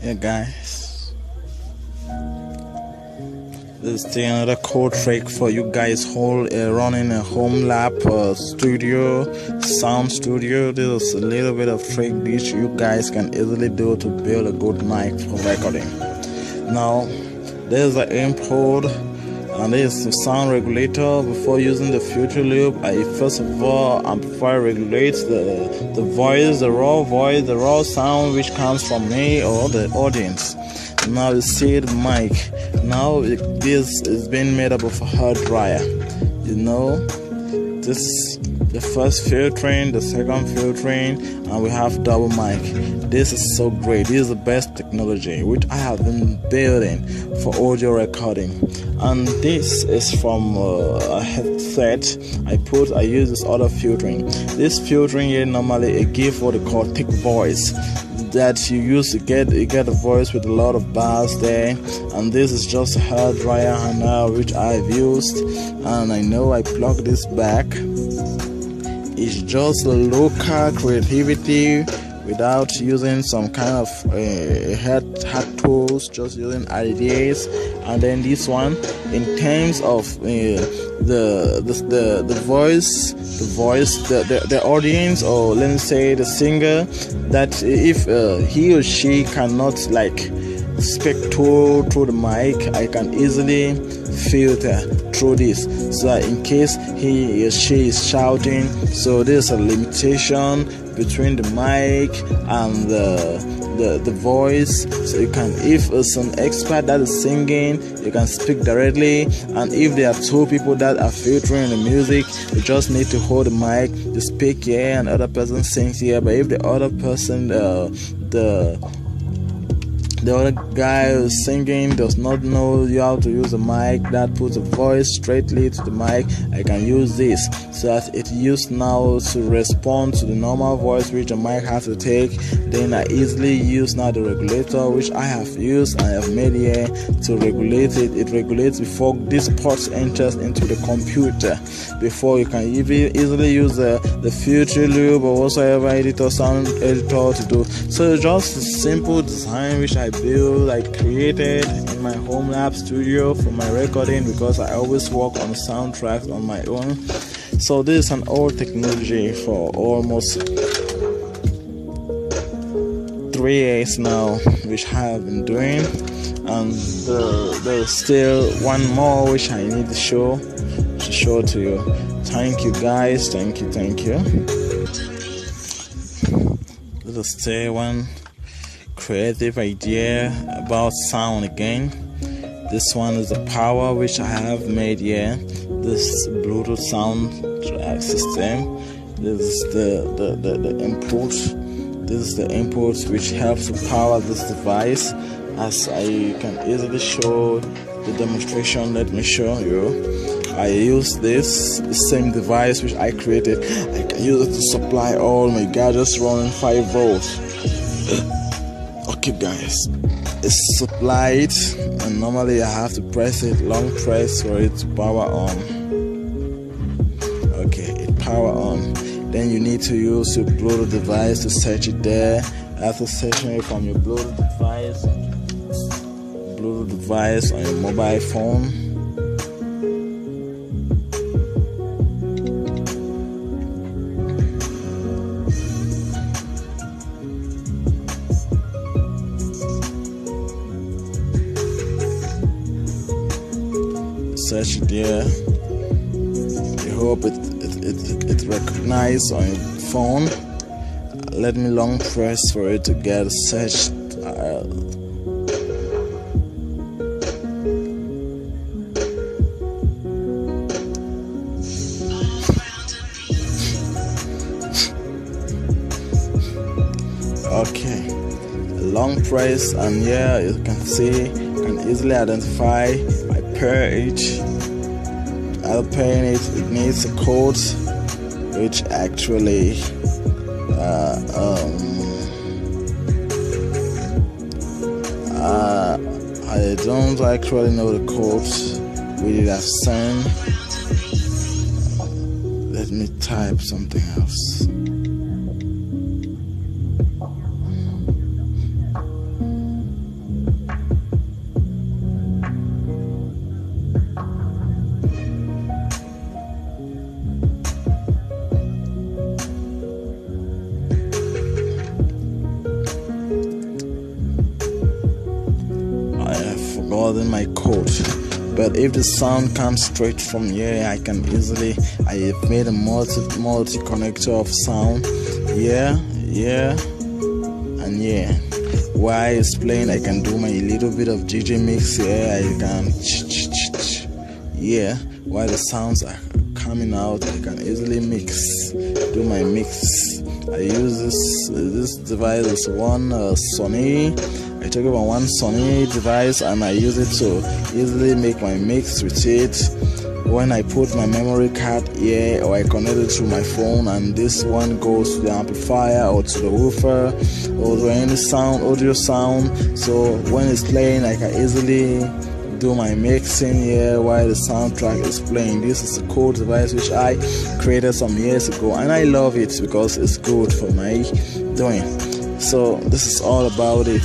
Yeah, guys, this is another cool trick for you guys running a home lab studio, sound studio. This is a little bit of trick which you guys can easily do to build a good mic for recording. Now, there's the input and this is the sound regulator. Before using the filter loop, I first of all amplify regulates the voice, the raw sound which comes from me or the audience. Now you see the mic. Now this is being made up of a hair dryer. You know, this is the first filtering, the second filtering, and we have double mic. This is so great. This is the best technology which I have been building for audio recording. And this is from a headset. I use this other filtering. This filtering here normally it gives what they call thick voice, that you use to get a voice with a lot of bars there. And this is just a hair dryer which I've used, and I know I plug this back. It's just a local creativity without using some kind of head tools, just using ideas. And then this one, in terms of the voice, the audience, or let me say the singer, that if he or she cannot speak through the mic, I can easily filter through this, so that in case he or she is shouting, so there's a limitation between the mic and the voice. So you can, if it's an expert that is singing, you can speak directly. And if there are two people that are filtering the music, you just need to hold the mic, you speak here and other person sings here. But if the other person, the other guy who's singing does not know how to use the mic, that puts a voice straightly to the mic, I can use this so that it used now to respond to the normal voice which the mic has to take. Then I easily use now the regulator which I have used and I have made here to regulate it. It regulates before this port enters into the computer, before you can easily use the filter loop or whatsoever editor, sound editor to do. So just a simple design which I created in my home lab studio for my recording, because I always work on soundtracks on my own. So this is an old technology for almost 3 years now which I have been doing, and there's still one more which I need to show to you. Thank you guys, thank you. This is still one creative idea about sound again. This one is the power which I have made here. This Bluetooth sound system. This is the input. This is the input which helps to power this device. As I can easily show the demonstration, let me show you. I use the same device which I created. I can use it to supply all my gadgets running 5 volts. Okay guys, it's supplied, and normally I have to press it, long press for it to power on. Okay, it power on. Then you need to use your Bluetooth device to set it there. After setting it from your Bluetooth device on your mobile phone. Search it there. I hope it recognizes on your phone. Let me long press for it to get searched. Okay, long press, and yeah, you can see, you can easily identify. Pair it. I'll pair it. It needs a code which actually I don't actually know the code we did have sent. Let me type something else. recording my code. But if the sound comes straight from here, I can easily, I have made a multi connector of sound. Yeah. While it's playing, I can do my little bit of DJ mix here. I can while the sounds are coming out, I can easily do my mix. I use this device is one Sony. I took it on one Sony device and I use it to easily make my mix with it. When I put my memory card here, or I connect it to my phone, and this one goes to the amplifier or to the woofer or to any audio sound. So when it's playing, I can easily do my mixing here while the soundtrack is playing. This is a cool device which I created some years ago, and I love it because it's good for my doing. So this is all about it.